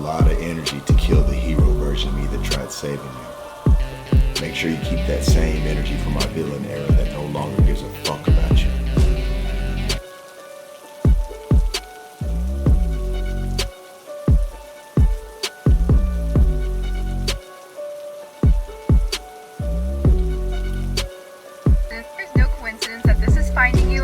lot of energy to kill the hero version of me that tried saving you. Make sure you keep that same energy for my villain era that no longer gives a fuck about you.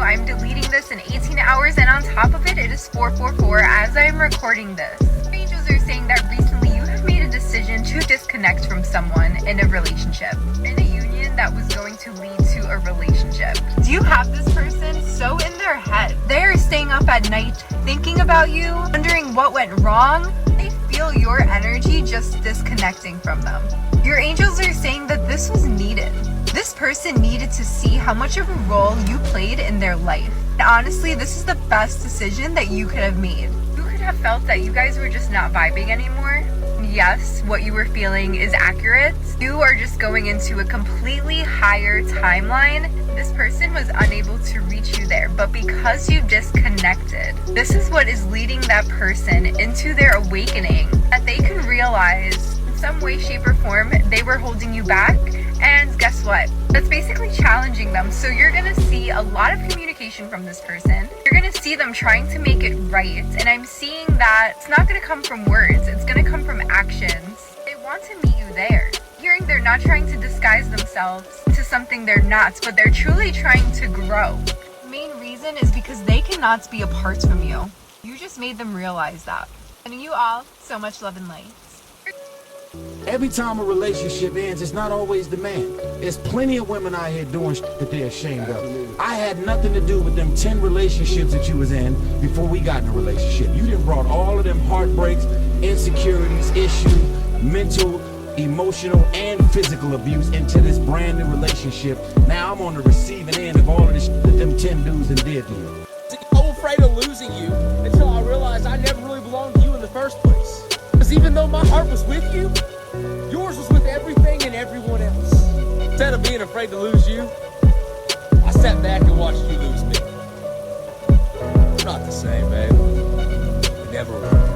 I'm deleting this in 18 hours, and on top of it, it is 4:44 as I am recording this. Angels are saying that recently you have made a decision to disconnect from someone in a relationship, in a union that was going to lead to a relationship. Do you have this person so in their head? They are staying up at night thinking about you, wondering what went wrong. They feel your energy just disconnecting from them. Your angels are saying that this was needed. This person needed to see how much of a role you played in their life. And honestly, this is the best decision that you could have made. You could have felt that you guys were just not vibing anymore. Yes, what you were feeling is accurate. You are just going into a completely higher timeline. This person was unable to reach you there, but because you disconnected, this is what is leading that person into their awakening, that they can realize in some way, shape, or form they were holding you back. And guess what? That's basically challenging them. So you're gonna see a lot of communication from this person. You're gonna see them trying to make it right. And I'm seeing that it's not gonna come from words, it's gonna come from actions. They want to meet you there. Hearing they're not trying to disguise themselves to something they're not, but they're truly trying to grow. The main reason is because they cannot be apart from you. You just made them realize that. Sending you all so much love and light. Every time a relationship ends, it's not always the man. There's plenty of women out here doing shit that they're ashamed of. I had nothing to do with them 10 relationships that you was in before we got in a relationship. You done brought all of them heartbreaks, insecurities, issues, mental, emotional, and physical abuse into this brand new relationship. Now I'm on the receiving end of all of this shit that them 10 dudes done did to you. I was afraid of losing you until I realized I never really belonged to you in the first place. Because even though my heart was with you, yours was with everything and everyone else. Instead of being afraid to lose you, I sat back and watched you lose me. We're not the same, babe. We never were.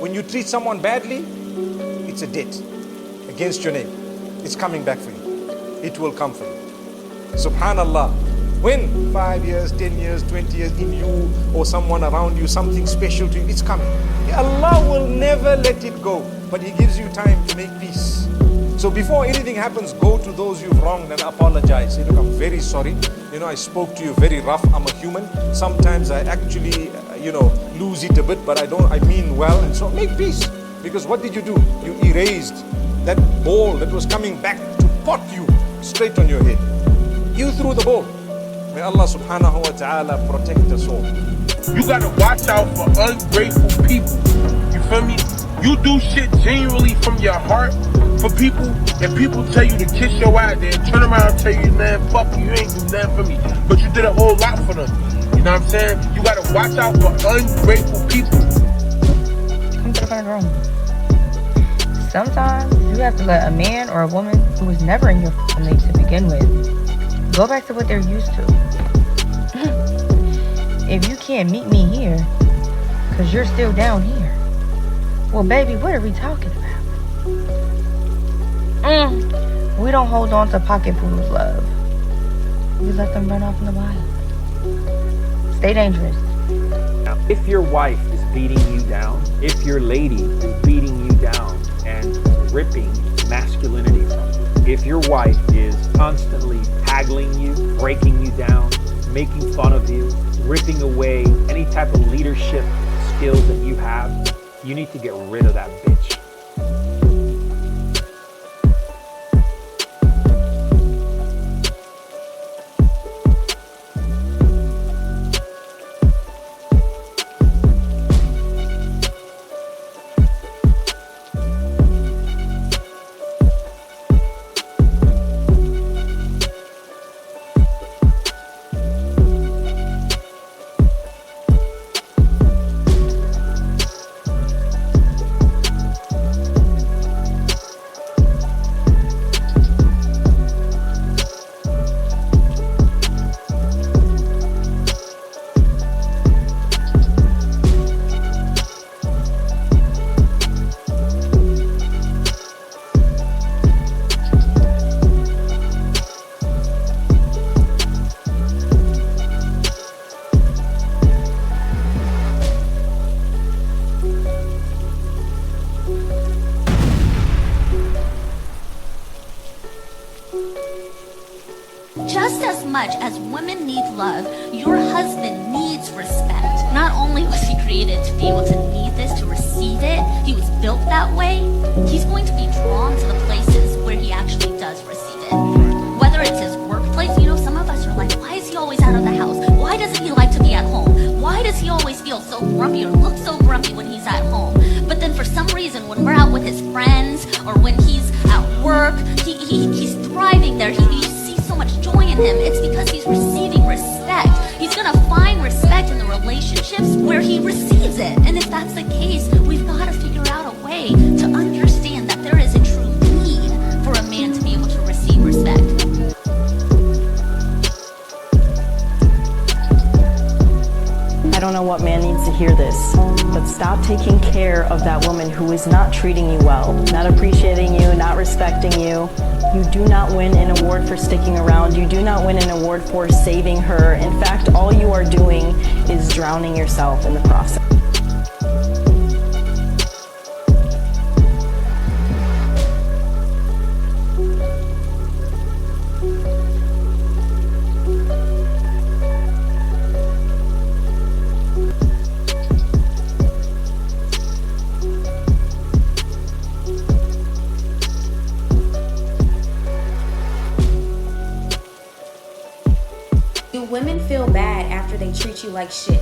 When you treat someone badly, it's a debt against your name. It's coming back for you. It will come for you. Subhanallah. When 5 years, 10 years, 20 years in you or someone around you, something special to you, it's coming. Allah will never let it go, but He gives you time to make peace. So before anything happens, go to those you've wronged and apologize. Say, look, I'm very sorry. I spoke to you very rough. I'm a human. Sometimes I actually, lose it a bit, but I mean well. And so make peace. Because what did you do? You erased that ball that was coming back to pot you straight on your head. You threw the ball. May Allah subhanahu wa ta'ala protect us all. You gotta watch out for ungrateful people. You feel me? You do shit genuinely from your heart for people, and people tell you to kiss your ass, then turn around and tell you, man, fuck you, you ain't do nothing for me. But you did a whole lot for them. You know what I'm saying? You gotta watch out for ungrateful people. Come to the front room. Sometimes you have to let a man or a woman who was never in your family to begin with Go back to what they're used to. If you can't meet me here, because you're still down here, well, baby, what are we talking about? We don't hold on to pocket pools, love. We let them run off in the wild. Stay dangerous. Now, if your wife is beating you down, if your lady is beating you down and ripping masculinity from you, if your wife is constantly haggling you, breaking you down, making fun of you, ripping away any type of leadership skills that you have, you need to get rid of that bitch. Just as much as women need love, your husband needs respect. Not only was he created to be able to need this, to receive it, he was built that way, he's going to be drawn to the places where he actually does receive it. Whether it's his workplace, you know, some of us are like, why is he always out of the house? Why doesn't he like to be at home? Why does he always feel so grumpy or look so grumpy when he's at home? But then for some reason, when we're out with his friends or when he's at work, he's thriving there. You see so much joy in him. It's because he's receiving respect. He's gonna find respect in the relationships where he receives it. And if that's the case, we've got to figure out a way to understand that there is a true need for a man to be able to receive respect. I don't know what man needs to hear this, but stop taking care of that woman who is not treating you well, not appreciating you, not respecting you. You do not win an award for sticking around. You do not win an award for saving her. In fact, all you are doing is drowning yourself in the process. Do women feel bad after they treat you like shit?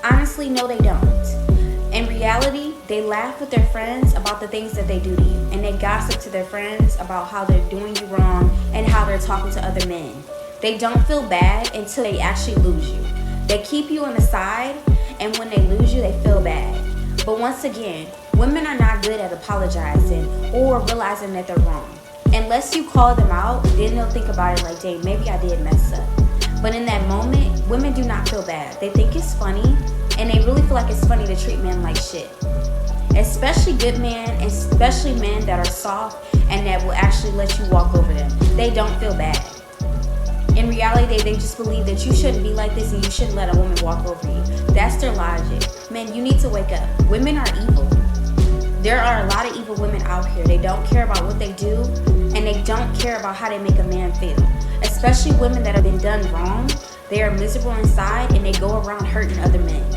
Honestly, no, they don't. In reality, they laugh with their friends about the things that they do to you, and they gossip to their friends about how they're doing you wrong and how they're talking to other men. They don't feel bad until they actually lose you. They keep you on the side, and when they lose you, they feel bad. But once again, women are not good at apologizing or realizing that they're wrong. Unless you call them out, then they'll think about it like, dang, maybe I did mess up. But in that moment, women do not feel bad. They think it's funny, and they really feel like it's funny to treat men like shit. Especially good men, especially men that are soft and that will actually let you walk over them. They don't feel bad. In reality, they just believe that you shouldn't be like this and you shouldn't let a woman walk over you. That's their logic. Men, you need to wake up. Women are evil. There are a lot of evil women out here. They don't care about what they do, and they don't care about how they make a man feel. Especially women that have been done wrong. They are miserable inside, and they go around hurting other men.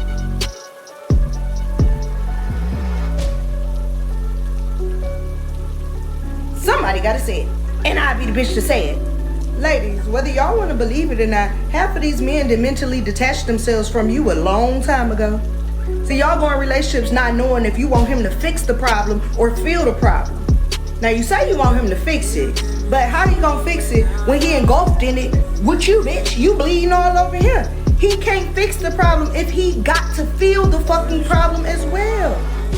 Somebody gotta say it, and I'd be the bitch to say it. Ladies, whether y'all want to believe it or not, half of these men that mentally detached themselves from you a long time ago. See, y'all go in relationships not knowing if you want him to fix the problem or feel the problem. Now, you say you want him to fix it, but how you gonna fix it when he engulfed in it with you, bitch? You bleeding all over him. He can't fix the problem if he got to feel the fucking problem as well.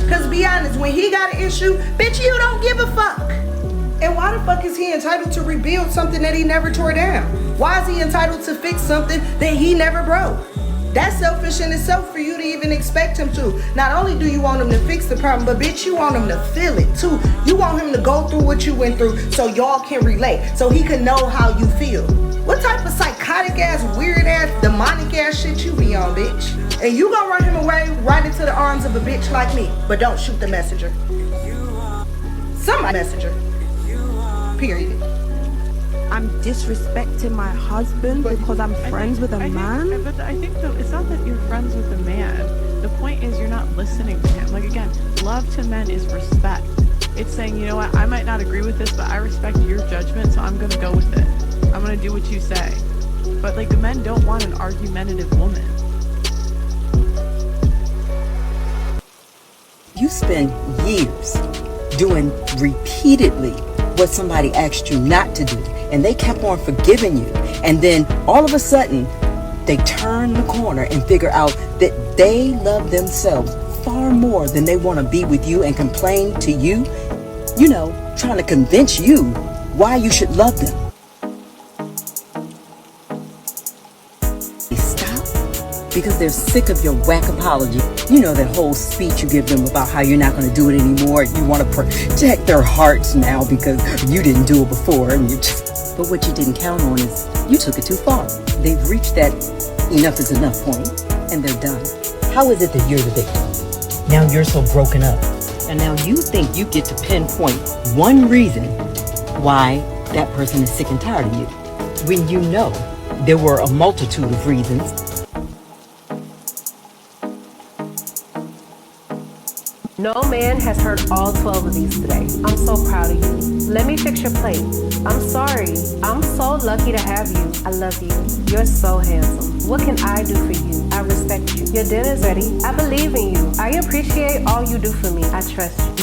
Cause be honest, when he got an issue, bitch, you don't give a fuck. And why the fuck is he entitled to rebuild something that he never tore down? Why is he entitled to fix something that he never broke? That's selfish in itself for you to even expect him to. Not only do you want him to fix the problem, but bitch, you want him to feel it too. You want him to go through what you went through so y'all can relate, so he can know how you feel. What type of psychotic ass, weird ass, demonic ass shit you be on, bitch? And you gonna run him away right into the arms of a bitch like me. But don't shoot the messenger. Somebody messenger. Period. I'm disrespecting my husband because I'm friends with a man? But I think it's not that you're friends with a man. The point is you're not listening to him. Like, again, love to men is respect. It's saying, you know what, I might not agree with this, but I respect your judgment, so I'm going to go with it. I'm going to do what you say. But, like, the men don't want an argumentative woman. You spend years doing repeatedly what somebody asked you not to do, and they kept on forgiving you, and then all of a sudden they turn the corner and figure out that they love themselves far more than they want to be with you and complain to you, you know, trying to convince you why you should love them. They stop because they're sick of your whack apology. You know, that whole speech you give them about how you're not going to do it anymore. You want to protect their hearts now because you didn't do it before. And but what you didn't count on is you took it too far. They've reached that enough is enough point, and they're done. How is it that you're the victim? Now you're so broken up. And now you think you get to pinpoint one reason why that person is sick and tired of you, when you know there were a multitude of reasons. No man has heard all 12 of these today. I'm so proud of you. Let me fix your plate. I'm sorry. I'm so lucky to have you. I love you. You're so handsome. What can I do for you? I respect you. Your dinner's ready. I believe in you. I appreciate all you do for me. I trust you.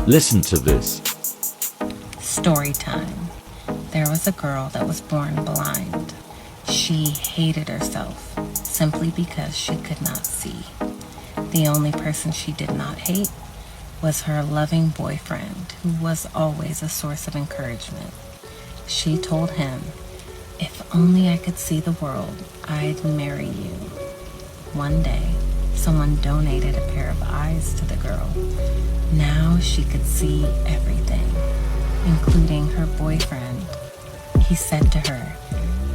Listen to this. Story time. There was a girl that was born blind. She hated herself simply because she could not see. The only person she did not hate was her loving boyfriend, who was always a source of encouragement. She told him, "If only I could see the world, I'd marry you." One day, someone donated a pair of eyes to the girl. Now she could see everything, including her boyfriend. He said to her,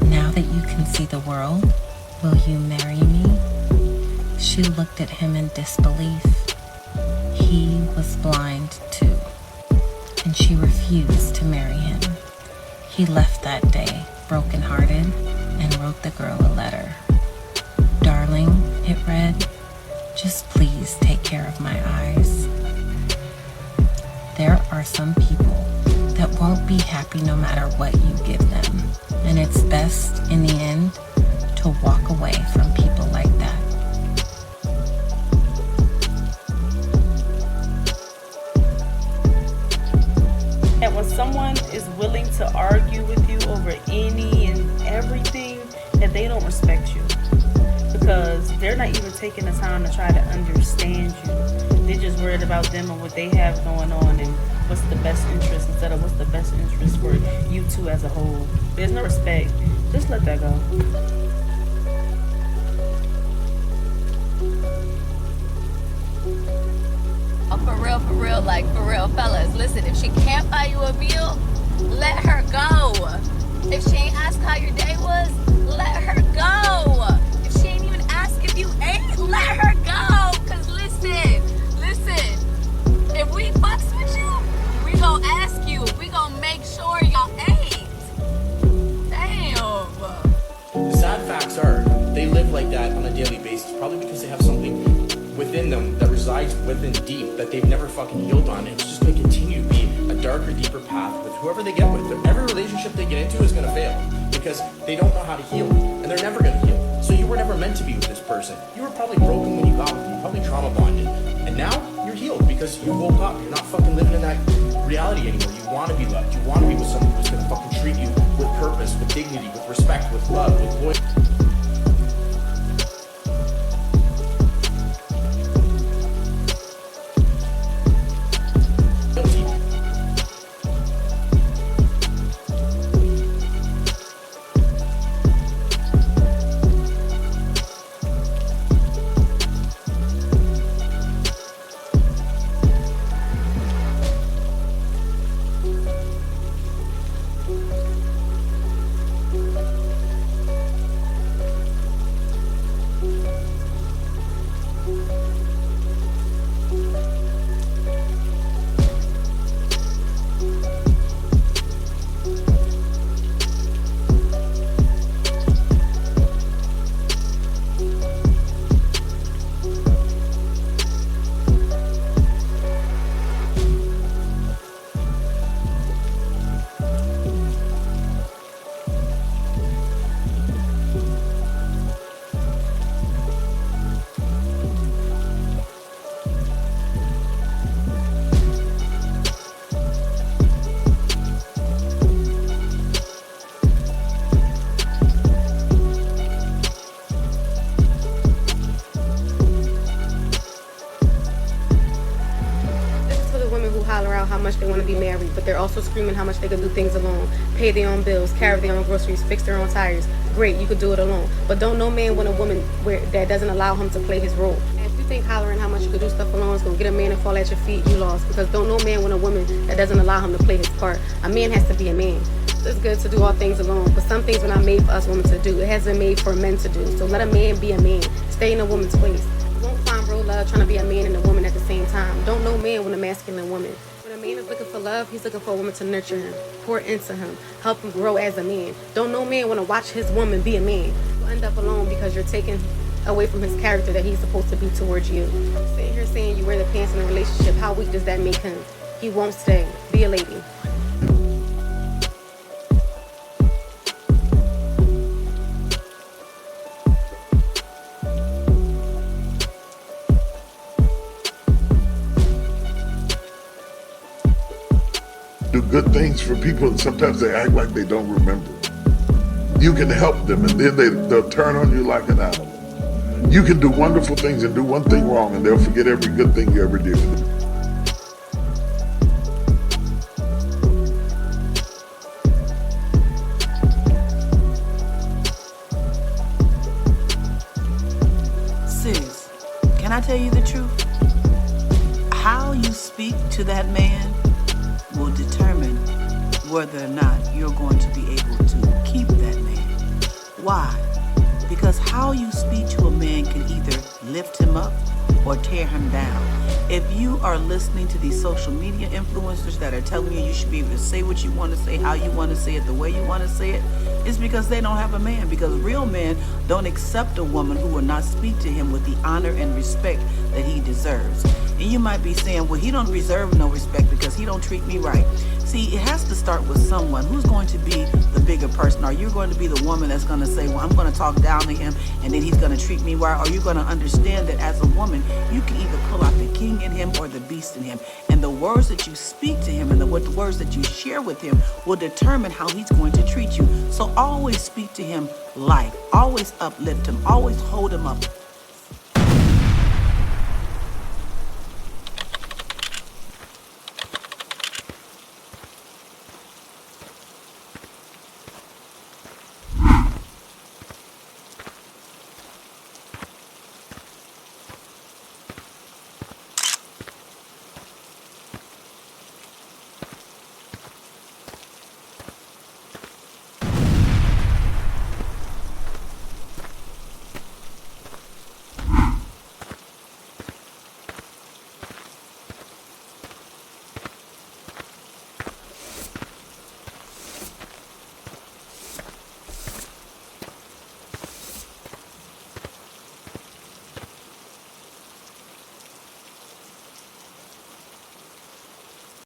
"Now that you can see the world, will you marry me?" She looked at him in disbelief. He was blind too, and she refused to marry him. He left that day, brokenhearted, and wrote the girl a letter. "Darling," it read, "just please take care of my eyes." There are some people that won't be happy no matter what you give them. And it's best, in the end, to walk away from people like that. And when someone is willing to argue with you over any and everything, that they don't respect you. Because they're not even taking the time to try to understand you. They're just worried about them and what they have going on and what's the best interest instead of what's the best interest for you two as a whole. There's no respect. Just let that go. Oh, for real, like for real, fellas. Listen, if she can't buy you a meal, let her go. If she ain't ask how your day was, let her go. If she ain't even ask if you ate, let her go. Cause listen, if we fucks with you, we gon' ask you. We gon' make sure y'all ate. Damn. The sad facts are, they live like that on a daily basis, probably because they have something within them that resides within deep that they've never fucking healed on. And it's just gonna continue to be a darker, deeper path with whoever they get with. Every relationship they get into is gonna fail because they don't know how to heal, and they're never gonna heal. So you were never meant to be with this person. You were probably broken when you got with them, probably trauma bonded, and now you're healed because you woke up. You're not fucking living in that reality anymore. You want to be loved. You want to be with someone who's gonna fucking treat you with purpose, with dignity, with respect, with love, with loyalty. how much they want to be married, but they're also screaming how much they can do things alone, pay their own bills, carry their own groceries, fix their own tires. Great, you could do it alone. But don't no man want a woman that doesn't allow him to play his role. And if you think hollering how much you could do stuff alone is going to get a man and fall at your feet, you lost. Because don't no man want a woman that doesn't allow him to play his part. A man has to be a man. It's good to do all things alone, but some things were not made for us women to do. It hasn't been made for men to do. So let a man be a man. Stay in a woman's place. You won't find real love trying to be a man and a woman at the same time. Don't no man want a masculine woman. When a man is looking for love, he's looking for a woman to nurture him, pour into him, help him grow as a man. Don't no man want to watch his woman be a man. You'll end up alone because you're taking away from his character that he's supposed to be towards you. I'm sitting here saying you wear the pants in a relationship. How weak does that make him? He won't stay. Be a lady. Do good things for people, and sometimes they act like they don't remember. You can help them, and then they'll turn on you like an animal. You can do wonderful things and do one thing wrong, and they'll forget every good thing you ever did. Sis, can I tell you the truth? How you speak to that man will determine whether or not you're going to be able to keep that man. Why? Because how you speak to a man can either lift him up or tear him down. If you are listening to these social media influencers that are telling you should be able to say what you want to say, how you want to say it, the way you want to say it, it's because they don't have a man. Because real men don't accept a woman who will not speak to him with the honor and respect that he deserves. And you might be saying, well, he don't deserve no respect because he don't treat me right. See, it has to start with someone. Who's going to be the bigger person? Are you going to be the woman that's going to say, well, I'm going to talk down to him and then he's going to treat me right? Or are you going to understand that as a woman, you can either pull out the king in him or the beast in him? And the words that you speak to him and the words that you share with him will determine how he's going to treat you. So always speak to him life. Always uplift him. Always hold him up.